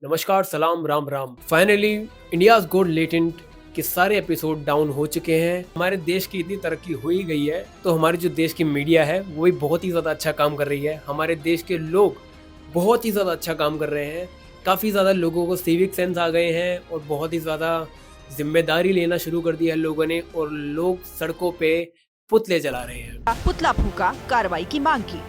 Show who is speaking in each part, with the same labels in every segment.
Speaker 1: नमस्कार, सलाम, Ram Ram. Finally India's गोट latent के सारे एपिसोड डाउन हो चुके हैं। हमारे देश की इतनी तरक्की हो ही गई है तो हमारे जो देश की मीडिया है वो भी बहुत ही ज़्यादा अच्छा काम कर रही है। हमारे देश के लोग बहुत ही ज़्यादा अच्छा काम कर रहे हैं। काफ़ी ज़्यादा लोगों को सिविक सेंस आ गए हैं और बहुत ही ज़्यादा जिम्मेदारी लेना शुरू कर दिया है लोगों ने, और लोग सड़कों पे पुतले जला रहे हैं।
Speaker 2: पुतला फूका, कार्रवाई की मांग की।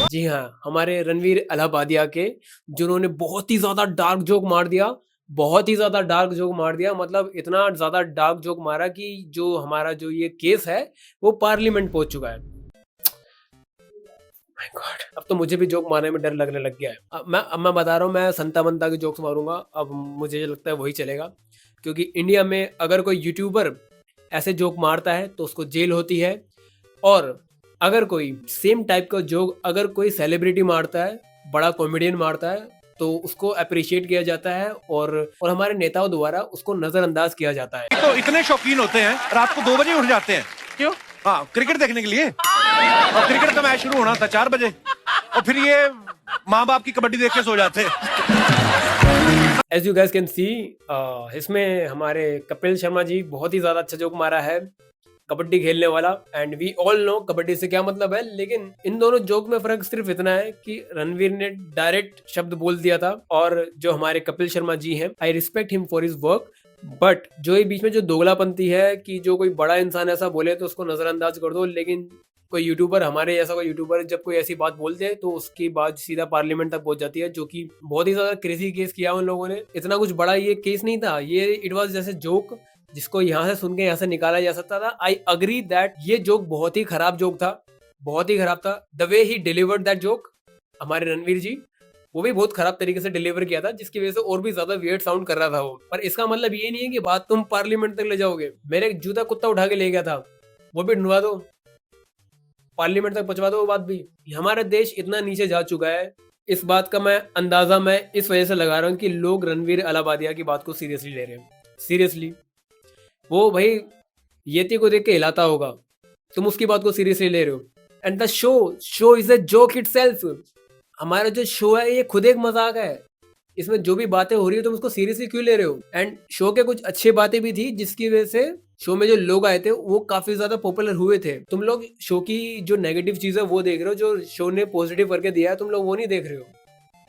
Speaker 1: जी हाँ, हमारे रणवीर अलाहाबादिया के जिन्होंने बहुत ही ज़्यादा डार्क जोक मार दिया, बहुत ही ज़्यादा डार्क जोक मार दिया। मतलब इतना ज़्यादा डार्क जोक मारा कि जो हमारा जो ये केस है वो पार्लियामेंट पहुंच चुका है। माय गॉड, अब तो मुझे भी जोक मारने में डर लगने लग गया है। अब मैं बता रहा हूँ, मैं संता बनता के जोक्स मारूंगा। अब मुझे लगता है वही चलेगा, क्योंकि इंडिया में अगर कोई यूट्यूबर ऐसे जोक मारता है तो उसको जेल होती है, और अगर कोई सेम टाइप का जोक अगर कोई सेलिब्रिटी मारता है, बड़ा कॉमेडियन मारता है, तो उसको अप्रिशिएट किया जाता है और हमारे नेताओं द्वारा उसको नजरअंदाज किया जाता है।
Speaker 3: तो इतने शौकीन होते हैं, रात को 2 बजे उठ जाते हैं। क्यों? हाँ, क्रिकेट देखने के लिए। और क्रिकेट का मैच शुरू होना था 4 बजे, और फिर ये माँ बाप की कबड्डी देख के सो जाते हैं।
Speaker 1: As you guys can see, इसमें हमारे कपिल शर्मा जी बहुत ही ज्यादा अच्छा जोक मारा है, कबड्डी खेलने वाला। And we all know kabaddi से क्या मतलब है, लेकिन इन दोनों जोक में फर्क सिर्फ इतना है कि रणवीर ने डायरेक्ट शब्द बोल दिया था, और जो हमारे कपिल शर्मा जी हैं, I respect him for his work. But जो ये बीच में जो दोगलापंथी है कि जो कोई बड़ा इंसान ऐसा बोले तो उसको नजरअंदाज कर दो, लेकिन कोई यूट्यूबर, हमारे जैसा कोई यूट्यूबर जब कोई ऐसी बात बोलते हैं तो उसकी बात सीधा पार्लियामेंट तक पहुंच जाती है, जो कि बहुत ही ज्यादा क्रेजी केस किया उन लोगों ने। इतना कुछ बड़ा ये केस नहीं था, ये इट वाज जैसे जोक जिसको यहाँ से सुन के यहाँ से निकाला जा सकता था। आई अग्री दैट ये जोक बहुत ही खराब जोक था, बहुत ही खराब था। The way he delivered that joke, हमारे रणवीर जी, वो भी बहुत खराब तरीके से डिलीवर किया था, जिसकी वजह से और भी ज्यादा वियर्ड साउंड कर रहा था वो। पर इसका मतलब ये नहीं है कि बात तुम पार्लियामेंट तक ले जाओगे। मेरे एक जूता कुत्ता उठा के ले गया था, वो भी ढूंढवा दो, पार्लियामेंट तक पहुंचवा दो वो बात भी। हमारा देश इतना नीचे जा चुका है, इस बात का मैं अंदाजा मैं इस वजह से लगा रहा हूँ कि लोग रणवीर अलाहाबादिया की बात को सीरियसली ले रहे हैं। सीरियसली, वो भाई येती को देख के हिलाता होगा, तुम उसकी बात को सीरियसली ले रहे हो। And the show is a joke itself. हमारा जो शो है ये खुद एक मजाक है, इसमें जो भी बातें हो रही है तुम उसको सीरियसली क्यों ले रहे हो। एंड शो के कुछ अच्छी बातें भी थी, जिसकी वजह से शो में जो लोग आए थे वो काफी ज्यादा पॉपुलर हुए थे। तुम लोग शो की जो नेगेटिव चीज है वो देख रहे हो, जो शो ने पॉजिटिव करके दिया है तुम लोग वो नहीं देख रहे हो।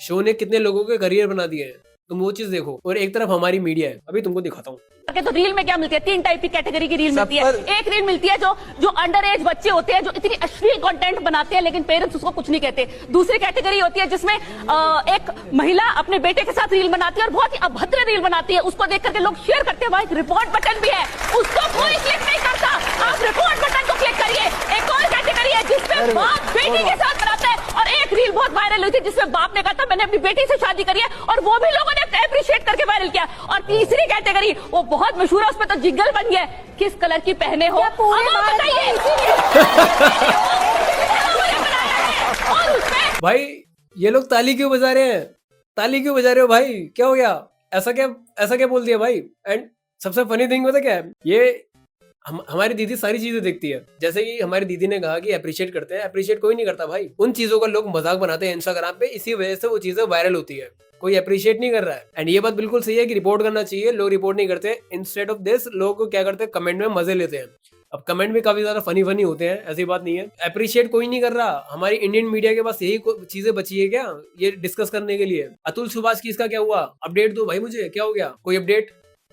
Speaker 1: शो ने कितने लोगों के करियर बना दिए हैं, तुम वो चीज देखो। और एक तरफ हमारी मीडिया है, अभी तुमको दिखाता हूँ।
Speaker 4: तो रील में क्या मिलती है, 3 टाइप की कैटेगरी की रील मिलती है। एक रील मिलती है जो अंडर एज बच्चे होते हैं, जो इतनी अश्लील कंटेंट बनाते हैं लेकिन पेरेंट्स उसको कुछ नहीं कहते। दूसरी कैटेगरी होती है जिसमें एक महिला अपने बेटे के साथ रील बनाती है और बहुत ही अभद्र रील बनाती है, उसको देख करके लोग शेयर करते हैं। वहां एक रिपोर्ट बटन भी है, उसको कोई क्लिक नहीं करता, आप रिपोर्ट बटन को क्लिक करिए। एक और कैटेगरी है जिसमें बाप बेटी के साथ बनाता है, और एक रील बहुत वायरल हुई थी जिसमें बाप ने कहा था मैंने अपनी बेटी से शादी करी है, और वो भी लोगों ने अप्रिशिएट करके वायरल किया। और तीसरी कैटेगरी वो बहुत मशहूर है, उसमें तो जिंगल बन गया, किस कलर की पहने हो अब आप बताइए। और उसमें भाई
Speaker 1: ये लोग ताली क्यों बजा रहे हैं, ताली क्यों बजा रहे हो भाई, क्या हो गया, ऐसा क्या बोल दिया भाई। एंड सबसे फनी थिंग पता क्या है, ये हमारी दीदी सारी चीजें देखती है। जैसे कि हमारी दीदी ने कहा कि अप्रिशिएट करते हैं, अप्रिशिएट कोई नहीं करता भाई। उन चीजों का लोग मजाक बनाते हैं इंस्टाग्राम पे, इसी वजह से वो चीजें वायरल होती है, कोई अप्रिशिएट नहीं कर रहा है। एंड ये बात बिल्कुल सही है कि रिपोर्ट करना चाहिए, लोग रिपोर्ट नहीं करते। इंस्टेड ऑफ दिस लोग क्या करते हैं, कमेंट में मजे लेते हैं। अब कमेंट भी काफी ज्यादा फनी होते हैं, ऐसी बात नहीं है। अप्रिशिएट कोई नहीं कर रहा। हमारी इंडियन मीडिया के पास यही चीजें बची है क्या ये डिस्कस करने के लिए। अतुल सुभाष की इसका क्या हुआ, अपडेट दो भाई मुझे, क्या हो गया, कोई अपडेट,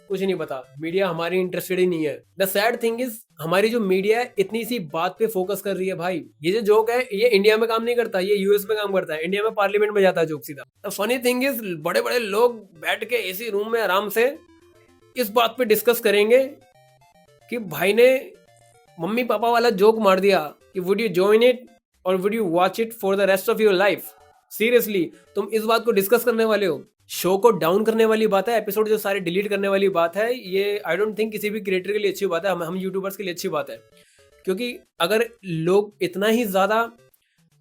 Speaker 1: कुछ नहीं पता। मीडिया हमारी इंटरेस्टेड ही नहीं है। द सैड थिंग इज हमारी जो मीडिया है इतनी सी बात पे फोकस कर रही है भाई। ये जो जोक है ये इंडिया में काम नहीं करता, ये यूएस में काम करता है, इंडिया में पार्लियामेंट में जाता है जोक सीधा। द फनी थिंग इज बड़े बड़े लोग बैठ के एसी रूम में आराम से इस बात पे डिस्कस करेंगे कि भाई ने मम्मी पापा वाला जोक मार दिया कि वुड यू जॉइन इट और would you watch it for the rest of your life. Seriously तुम इस बात को डिस्कस करने वाले हो। शो को डाउन करने वाली बात है, एपिसोड जो सारे डिलीट करने वाली बात है, ये आई डोंट थिंक किसी भी क्रिएटर के लिए अच्छी बात है, हम यूट्यूबर्स के लिए अच्छी बात है। क्योंकि अगर लोग इतना ही ज्यादा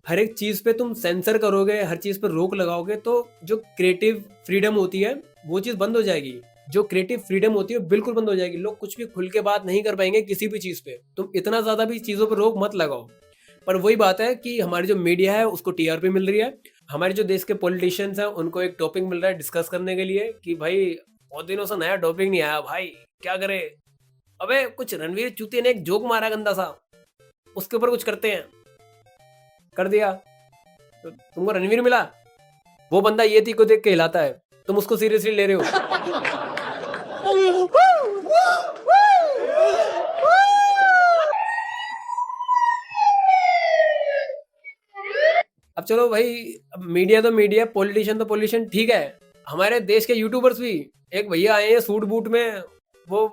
Speaker 1: हर एक चीज पे तुम सेंसर करोगे, हर चीज पे रोक लगाओगे, तो जो क्रिएटिव फ्रीडम होती है वो चीज बंद हो जाएगी। जो क्रिएटिव फ्रीडम होती है बिल्कुल बंद हो जाएगी। लोग कुछ भी खुल के बात नहीं कर पाएंगे किसी भी चीज पे। तुम इतना ज्यादा भी चीजों पे रोक मत लगाओ। पर वही बात है कि हमारी जो मीडिया है उसको टीआरपी मिल रही है, हमारे जो देश के पॉलिटिशियंस हैं उनको एक टॉपिक मिल रहा है डिस्कस करने के लिए कि भाई बहुत दिनों से नया टॉपिक नहीं आया भाई, क्या करे। अबे कुछ रणवीर चूतिया ने एक जोक मारा गंदा सा, उसके ऊपर कुछ करते हैं, कर दिया तो तुमको रणवीर मिला, वो बंदा ये थी को देख के हिलाता है, तुम उसको सीरियसली ले रहे हो। अब चलो भाई, अब मीडिया तो मीडिया, पॉलिटिशियन तो पॉलिटिशियन, ठीक है। हमारे देश के यूट्यूबर्स भी, एक भैया आए हैं सूट बूट में, वो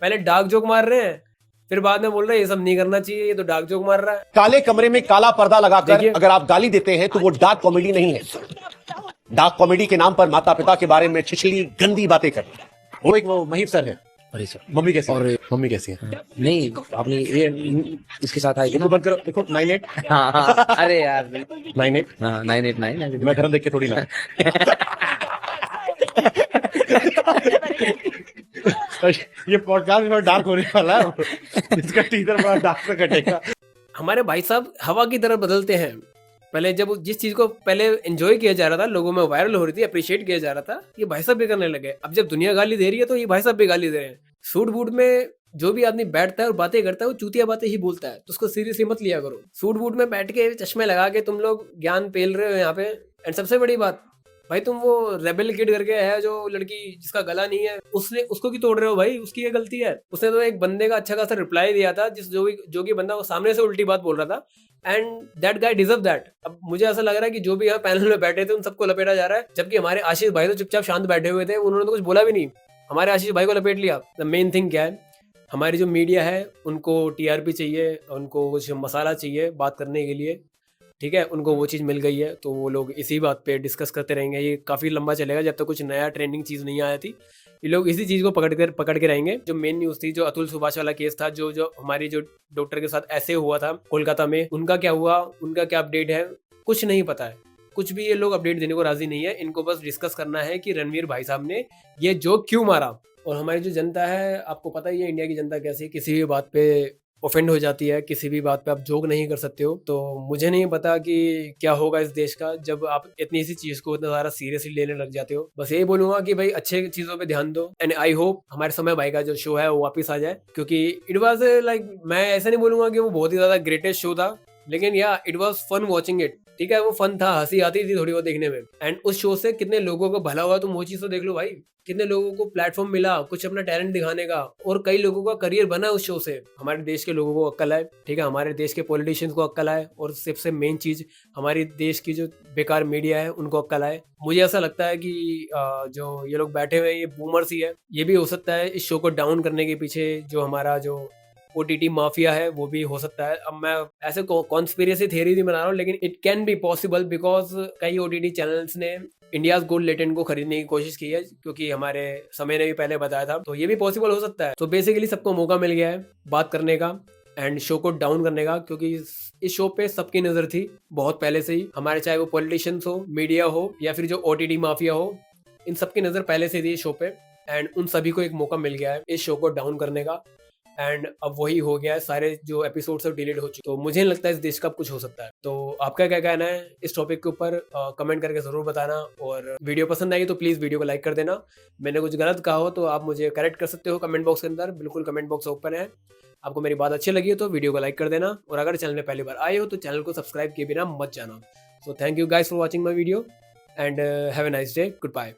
Speaker 1: पहले डार्क जोक मार रहे हैं, फिर बाद में बोल रहे हैं ये सब नहीं करना चाहिए, ये तो डार्क जोक मार रहा है।
Speaker 5: काले कमरे में काला पर्दा लगाकर
Speaker 1: देखिए।
Speaker 5: अगर आप गाली देते हैं तो वो डार्क कॉमेडी नहीं है। डार्क कॉमेडी के नाम पर माता पिता के बारे में छिछली गंदी बातें करते हैं। वो महिप सर है।
Speaker 6: अरे सर,
Speaker 5: मम्मी कैसी
Speaker 6: और
Speaker 5: मम्मी कैसी है?
Speaker 6: नहीं आपने ये इसके साथ आएगी ना।
Speaker 5: बंद करो, देखो 98
Speaker 6: हाँ हाँ, अरे यार
Speaker 5: 98
Speaker 6: हाँ 989
Speaker 5: मैं धर्म देख के थोड़ी ना। ये पॉडकास्ट में डार्क होने वाला है, इसका टीजर बड़ा डार्क से कटेगा।
Speaker 1: हमारे भाई साहब हवा की तरह बदलते हैं। पहले जब जिस चीज को पहले एंजॉय किया जा रहा था, लोगों में वायरल हो रही थी, अप्रिशिएट किया जा रहा था, ये भाई साहब भी करने लगे। अब जब दुनिया गाली दे रही है तो ये भाई साहब भी गाली दे रहे हैं। सूट बूट में जो भी आदमी बैठता है और बातें करता है वो चूतिया बातें ही बोलता है, तो उसको सीरियसली मत लिया करो। सूट बूट में बैठ के चश्मे लगा के तुम लोग ज्ञान पेल रहे हो यहाँ पे। एंड सबसे बड़ी बात भाई, तुम वो रेबेल किड करके है जो लड़की जिसका गला नहीं है, उसको क्यों तोड़ रहे हो भाई? उसकी ये गलती है। उसने तो एक बंदे का अच्छा खासा रिप्लाई दिया था, जो कि बंदा वो सामने से उल्टी बात बोल रहा था, and that guy deserve that. अब मुझे ऐसा लग रहा है कि जो भी यहाँ पैनल में बैठे थे उन सबको लपेटा जा रहा है, जबकि हमारे आशीष भाई तो चुपचाप शांत बैठे हुए थे, उन्होंने तो कुछ बोला भी नहीं। हमारे आशीष भाई को लपेट लिया। द मेन थिंग क्या है, हमारी जो मीडिया है उनको टीआरपी चाहिए, उनको कुछ मसाला चाहिए बात करने के लिए, ठीक है। उनको वो चीज़ मिल गई है तो वो लोग इसी बात पे डिस्कस करते रहेंगे। ये काफ़ी लंबा चलेगा जब तक कुछ नया ट्रेंडिंग चीज़ नहीं आया थी। ये लोग इसी चीज़ को पकड़ के रहेंगे। जो मेन न्यूज़ थी, जो अतुल सुभाष वाला केस था, जो हमारी जो डॉक्टर के साथ ऐसे हुआ था कोलकाता में, उनका क्या हुआ, उनका क्या अपडेट है, कुछ नहीं पता है। कुछ भी ये लोग अपडेट देने को राजी नहीं है। इनको बस डिस्कस करना है कि रणवीर भाई साहब ने ये जोक क्यों मारा। और हमारी जो जनता है, आपको पता ही है इंडिया की जनता कैसी, किसी भी बात पे ऑफेंड हो जाती है, किसी भी बात पे आप जोक नहीं कर सकते हो। तो मुझे नहीं पता कि क्या होगा इस देश का जब आप इतनी सी चीज को इतना सारा सीरियसली लेने लग जाते हो। बस यही बोलूंगा कि भाई अच्छे चीजों पे ध्यान दो, एंड आई होप हमारे समय भाई का जो शो है वो वापस आ जाए, क्योंकि इट वाज लाइक, मैं ऐसा नहीं बोलूंगा कि वो बहुत ही ज्यादा ग्रेटेस्ट शो था, लेकिन yeah it was fun watching it. ठीक है, वो फन था, हंसी आती थी थोड़ी बहुत देखने में। एंड उस शो से कितने लोगों को भला हुआ, तुम वो चीज तो देख लो भाई। कितने लोगों को प्लेटफॉर्म मिला कुछ अपना टैलेंट दिखाने का, और कई लोगों का करियर बना उस शो से। हमारे देश के लोगों को अक्ल आए, ठीक है, हमारे देश के पॉलिटिशियंस को अक्ल आए, और सबसे मेन चीज हमारी देश की जो बेकार मीडिया है उनको अक्ल आए। मुझे ऐसा लगता है कि जो ये लोग बैठे हुए हैं ये बूमर्स ही है। ये भी हो सकता है इस शो को डाउन करने के पीछे जो हमारा जो OTT माफिया है वो भी हो सकता है। अब मैं ऐसे कॉन्स्पिरेसी थ्योरी नहीं बना रहा हूँ, लेकिन it can be possible, because कई OTT चैनल्स ने इंडियाज गोल्ड लेटेंट को खरीदने की कोशिश की है, क्योंकि हमारे समय ने भी पहले बताया था, तो ये भी पॉसिबल हो सकता है। तो बेसिकली सबको मौका मिल गया है बात करने का एंड शो को डाउन करने का, क्योंकि इस शो पे सबकी नजर थी बहुत पहले से ही। हमारे चाहे वो पॉलिटिशियंस हो, मीडिया हो, या फिर जो OTT माफिया हो, इन सबकी नजर पहले से थी इस शो पे, एंड उन सभी को एक मौका मिल गया है इस शो को डाउन करने का। एंड अब वही हो गया है, सारे जो एपिसोड सब डिलीट हो चुके। तो मुझे नहीं लगता इस देश का कुछ हो सकता है। तो आपका क्या कहना है इस टॉपिक के ऊपर, कमेंट करके जरूर बताना। और वीडियो पसंद आई तो प्लीज वीडियो को लाइक कर देना। मैंने कुछ गलत कहा हो तो आप मुझे करेक्ट कर सकते हो कमेंट बॉक्स के अंदर, बिल्कुल कमेंट बॉक्स ओपन है। आपको मेरी बात अच्छी लगी हो तो वीडियो को लाइक कर देना, और अगर चैनल में पहली बार आए हो तो चैनल को सब्सक्राइब किए बिना मत जाना। So thank you guys for watching my video and have a nice day, good bye.